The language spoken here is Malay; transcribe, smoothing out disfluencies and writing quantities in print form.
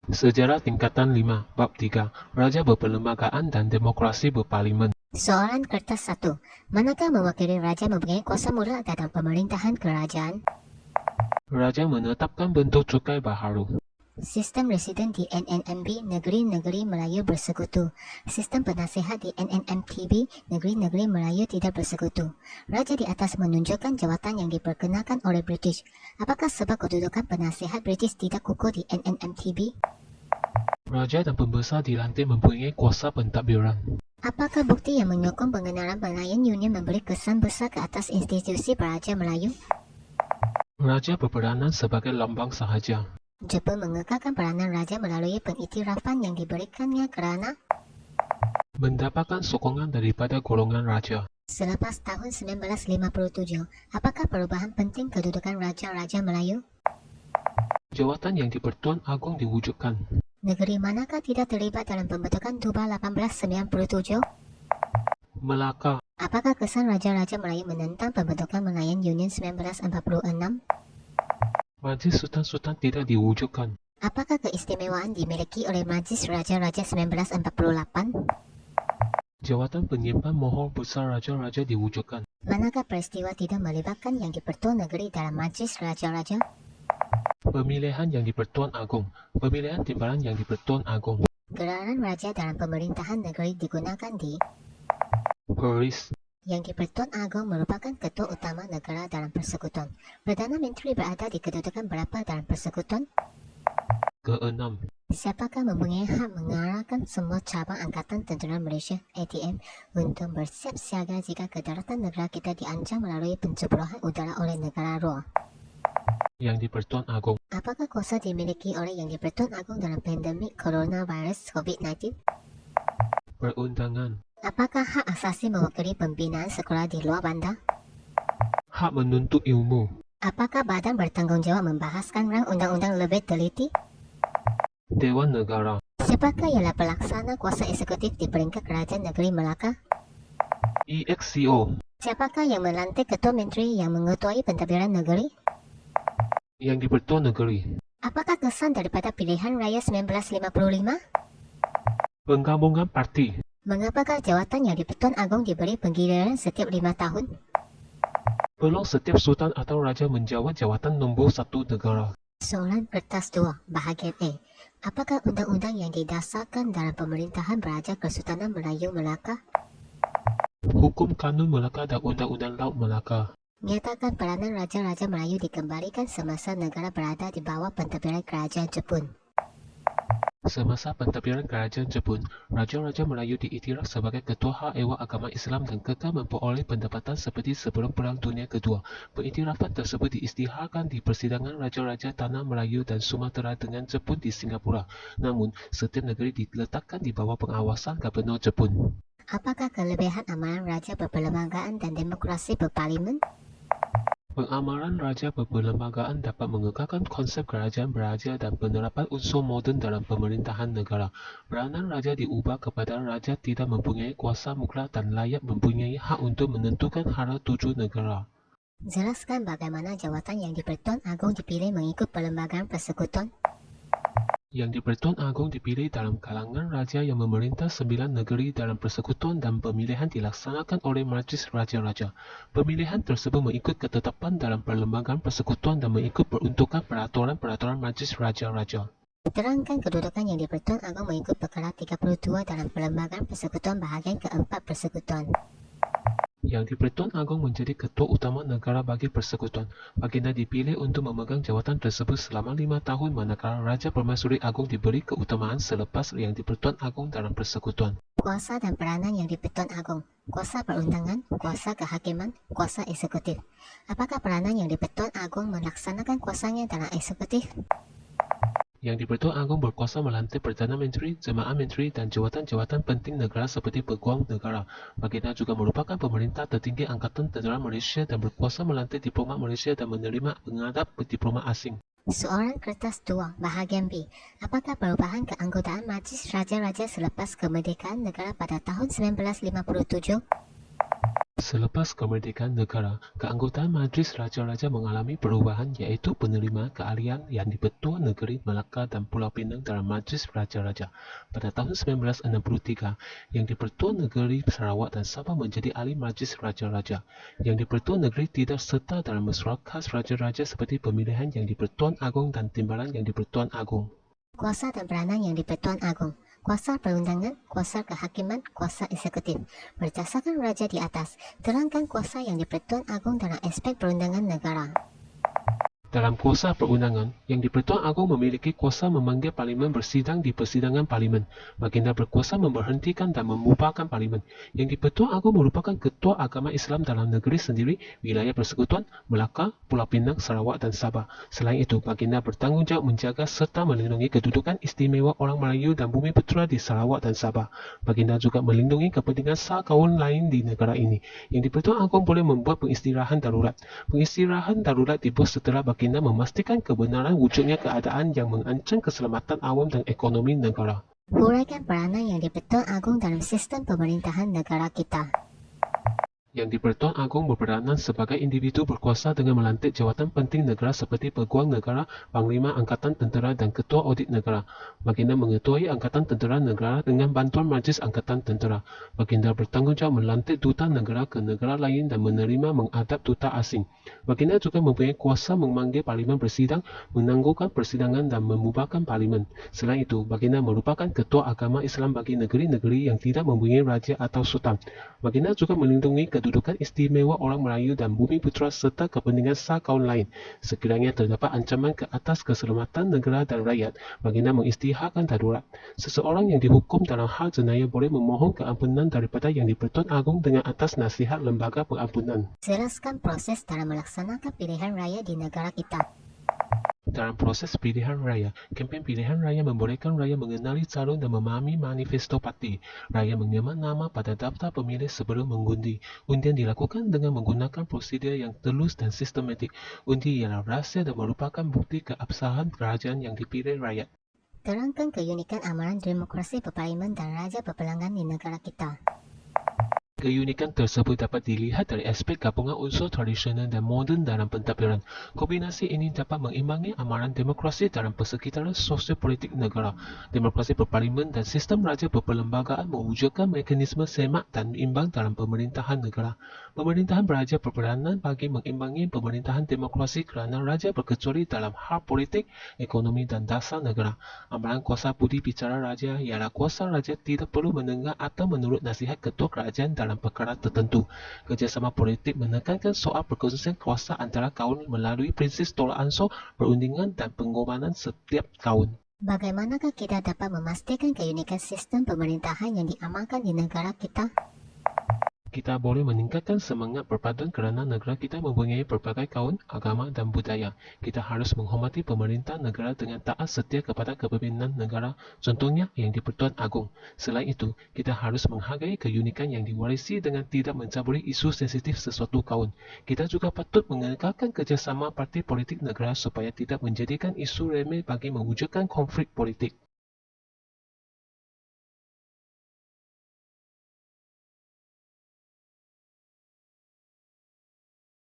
Sejarah tingkatan 5, Bab 3, Raja berperlembagaan dan demokrasi berparlimen. Soalan kertas 1. Manakah mewakili raja mempunyai kuasa mutlak dalam pemerintahan kerajaan? Raja menetapkan bentuk cukai baharu. Sistem residen di NNMB, negeri-negeri Melayu bersekutu. Sistem penasihat di NNMTB, negeri-negeri Melayu tidak bersekutu. Raja di atas menunjukkan jawatan yang diperkenalkan oleh British. Apakah sebab kedudukan penasihat British tidak kukuh di NNMTB? Raja dan pembesar dilantik mempunyai kuasa pentadbiran. Apakah bukti yang menyokong pengenalan Malayan Union memberi kesan besar ke atas institusi Praja Melayu? Raja berperanan sebagai lambang sahaja. Jepun mengekalkan peranan raja melalui pengiktirafan yang diberikannya kerana Mendapatkan sokongan daripada golongan raja. selepas tahun 1957, apakah perubahan penting kedudukan Raja-Raja Melayu? Jawatan yang di-Pertuan Agong diwujudkan. Negeri manakah tidak terlibat dalam pembentukan Tuba 1897? Melaka. Apakah kesan Raja-Raja Melayu menentang pembentukan Malayan Union 1946? Majlis Sultan-Sultan tidak diwujudkan. Apakah keistimewaan dimiliki oleh Majlis Raja-Raja 1948? Jawatan penyimpan mohon besar raja-raja diwujudkan. Manakah peristiwa tidak melibatkan yang di-Pertuan Negeri dalam Majlis Raja-Raja? Pemilihan yang di-Pertuan Agong. Pemilihan timbalan yang di-Pertuan Agong. Gelaran raja dalam pemerintahan negeri digunakan di Paris. Yang di-Pertuan Agong merupakan ketua utama negara dalam persekutuan. Perdana Menteri berada di kedudukan berapa dalam persekutuan? Keenam. Siapakah mempunyai hak mengarahkan semua cabang Angkatan Tentera Malaysia (ATM) untuk bersiap siaga jika kedaulatan negara kita diancam melalui penceburahan udara oleh negara luar? Yang di-Pertuan Agong. Apakah kuasa dimiliki oleh Yang di-Pertuan Agong dalam pandemik coronavirus COVID-19? Perundangan. Apakah hak asasi mewakili pembinaan sekolah di luar bandar? Hak menuntut ilmu. Apakah badan bertanggungjawab membahaskan rang undang-undang lebih teliti? Dewan Negara. Siapakah ialah pelaksana kuasa eksekutif di peringkat kerajaan negeri Melaka? EXCO. Siapakah yang melantik ketua menteri yang mengetuai pentadbiran negeri? Yang di-Pertuan Negeri. Apakah kesan daripada pilihan raya 1955? Penggabungan parti. Mengapakah jawatan yang di-Pertuan Agong diberi penggiliran setiap 5 tahun? Perlu setiap sultan atau raja menjawat jawatan nombor 1 negara. Soalan kertas 2, bahagian A. Apakah undang-undang yang didasarkan dalam pemerintahan Beraja Kesultanan Melayu Melaka? Hukum Kanun Melaka dan Undang-Undang Laut Melaka. Nyatakan peranan Raja-Raja Melayu dikembalikan semasa negara berada di bawah pentadbiran kerajaan Jepun. Semasa pentadbiran kerajaan Jepun, Raja-Raja Melayu diiktiraf sebagai ketua hak ehwal agama Islam dan kekal memperoleh pendapatan seperti sebelum Perang Dunia Kedua. Pengiktirafan tersebut diisytiharkan di persidangan Raja-Raja Tanah Melayu dan Sumatera dengan Jepun di Singapura. Namun, setiap negeri diletakkan di bawah pengawasan Gubernur Jepun. Apakah kelebihan amalan Raja berperlembagaan dan demokrasi berparlimen? Pengamaran Raja berperlembagaan dapat mengekalkan konsep kerajaan beraja dan penerapan unsur moden dalam pemerintahan negara. Peranan Raja diubah kepada Raja tidak mempunyai kuasa mutlak dan layak mempunyai hak untuk menentukan hara tuju negara. Jelaskan bagaimana jawatan yang di-Pertuan Agong dipilih mengikut perlembagaan persekutuan. Yang di-Pertuan Agong dipilih dalam kalangan raja yang memerintah 9 negeri dalam persekutuan dan pemilihan dilaksanakan oleh Majlis Raja-Raja. Pemilihan tersebut mengikut ketetapan dalam perlembagaan persekutuan dan mengikut peruntukan peraturan-peraturan Majlis Raja-Raja. Terangkan kedudukan yang di-Pertuan Agong mengikut perkara 32 dalam perlembagaan persekutuan bahagian keempat persekutuan. Yang di-Pertuan Agong menjadi ketua utama negara bagi persekutuan. Baginda dipilih untuk memegang jawatan tersebut selama 5 tahun manakala Raja Permaisuri Agong diberi keutamaan selepas Yang di-Pertuan Agong dalam persekutuan. Kuasa dan peranan yang di-Pertuan Agong. Kuasa perundangan, kuasa kehakiman, kuasa eksekutif. Apakah peranan yang di-Pertuan Agong melaksanakan kuasanya dalam eksekutif? Yang di-Pertuan Agong berkuasa melantik Perdana Menteri, Jemaah Menteri dan jawatan-jawatan penting negara seperti Peguam Negara. Baginda juga merupakan pemerintah tertinggi Angkatan Tentera Malaysia dan berkuasa melantik diplomat Malaysia dan menerima pengadap diplomat asing. Soalan kertas 2, bahagian B. Apakah perubahan keanggotaan Majlis Raja-Raja selepas kemerdekaan negara pada tahun 1957? Selepas kemerdekaan negara, keanggotaan Majlis Raja-Raja mengalami perubahan iaitu penerimaan keahlian yang di-Pertua Negeri Melaka dan Pulau Pinang dalam Majlis Raja-Raja. Pada tahun 1963, yang di-Pertua Negeri Sarawak dan Sabah menjadi ahli Majlis Raja-Raja. Yang di-Pertua Negeri tidak serta dalam mesyuarat khas Raja-Raja seperti pemilihan yang di-Pertuan Agong dan timbalan yang di-Pertuan Agong. Kuasa dan peranan yang di-Pertuan Agong. Kuasa perundangan, kuasa kehakiman, kuasa eksekutif. Berdasarkan raja di atas, terangkan kuasa yang di-Pertuan Agong dalam aspek perundangan negara. Dalam kuasa perundangan, yang di-Pertuan Agong memiliki kuasa memanggil Parlimen bersidang di persidangan Parlimen. Baginda berkuasa memberhentikan dan membubarkan Parlimen. Yang di-Pertuan Agong merupakan ketua agama Islam dalam negeri sendiri, wilayah persekutuan, Melaka, Pulau Pinang, Sarawak dan Sabah. Selain itu, Baginda bertanggungjawab menjaga serta melindungi kedudukan istimewa orang Melayu dan Bumiputera di Sarawak dan Sabah. Baginda juga melindungi kepentingan sah kaum lain di negara ini. Yang di-Pertuan Agong boleh membuat pengistirahan darurat. Pengistirahan darurat dibuat setelah Baginda memastikan kebenaran wujudnya keadaan yang mengancam keselamatan awam dan ekonomi negara. Huraikan peranan yang di-Pertuan Agong dalam sistem pemerintahan negara kita. Yang di-Pertuan Agong berperanan sebagai individu berkuasa dengan melantik jawatan penting negara seperti Peguam Negara, Panglima Angkatan Tentera dan Ketua Audit Negara. Baginda mengetuai Angkatan Tentera Negara dengan bantuan Majlis Angkatan Tentera. Baginda bertanggungjawab melantik duta negara ke negara lain dan menerima mengadap duta asing. Baginda juga mempunyai kuasa memanggil Parlimen bersidang, menangguhkan persidangan dan membubarkan Parlimen. Selain itu, Baginda merupakan Ketua Agama Islam bagi negeri-negeri yang tidak mempunyai raja atau sultan. Baginda juga melindungi kedudukan istimewa orang Melayu dan Bumiputera serta kepentingan sah kaum lain. Sekiranya terdapat ancaman ke atas keselamatan negara dan rakyat, Baginda mengisytiharkan darurat. Seseorang yang dihukum dalam hal jenayah boleh memohon keampunan daripada Yang di-Pertuan Agong dengan atas nasihat lembaga pengampunan. Jelaskan proses dalam melaksanakan pilihan raya di negara kita. Dalam proses pilihan raya, kempen pilihan raya membolehkan raya mengenali calon dan memahami manifesto parti. Raya menyemat nama pada daftar pemilih sebelum mengundi. Undian dilakukan dengan menggunakan prosedur yang telus dan sistematik. Undi ialah rahsia dan merupakan bukti keabsahan kerajaan yang dipilih rakyat. Terangkan keunikan amaran demokrasi berparlimen dan raja berpelangan di negara kita. Keunikan tersebut dapat dilihat dari aspek gabungan unsur tradisional dan moden dalam pentadbiran. Kombinasi ini dapat mengimbangi amaran demokrasi dalam persekitaran sosio-politik negara. Demokrasi berparlimen dan sistem raja berperlembagaan mewujudkan mekanisme semak dan imbang dalam pemerintahan negara. Pemerintahan beraja berperanan bagi mengimbangi pemerintahan demokrasi kerana raja berkecuali dalam hal politik, ekonomi dan dasar negara. Amaran kuasa budi bicara raja ialah kuasa raja tidak perlu mendengar atau menurut nasihat ketua kerajaan dalam perkara tertentu. Kerjasama politik menekankan soal perkongsian kuasa antara kaum melalui prinsip tolak ansur, perundingan dan pengorbanan setiap kaum. Bagaimanakah kita dapat memastikan keunikan sistem pemerintahan yang diamalkan di negara kita? Kita boleh meningkatkan semangat perpaduan kerana negara kita mempunyai pelbagai kaum, agama dan budaya. Kita harus menghormati pemerintah negara dengan taat setia kepada kepimpinan negara, contohnya Yang di-Pertuan Agong. Selain itu, kita harus menghargai keunikan yang diwarisi dengan tidak mencaburi isu sensitif sesuatu kaum. Kita juga patut mengekalkan kerjasama parti politik negara supaya tidak menjadikan isu remeh bagi mewujudkan konflik politik.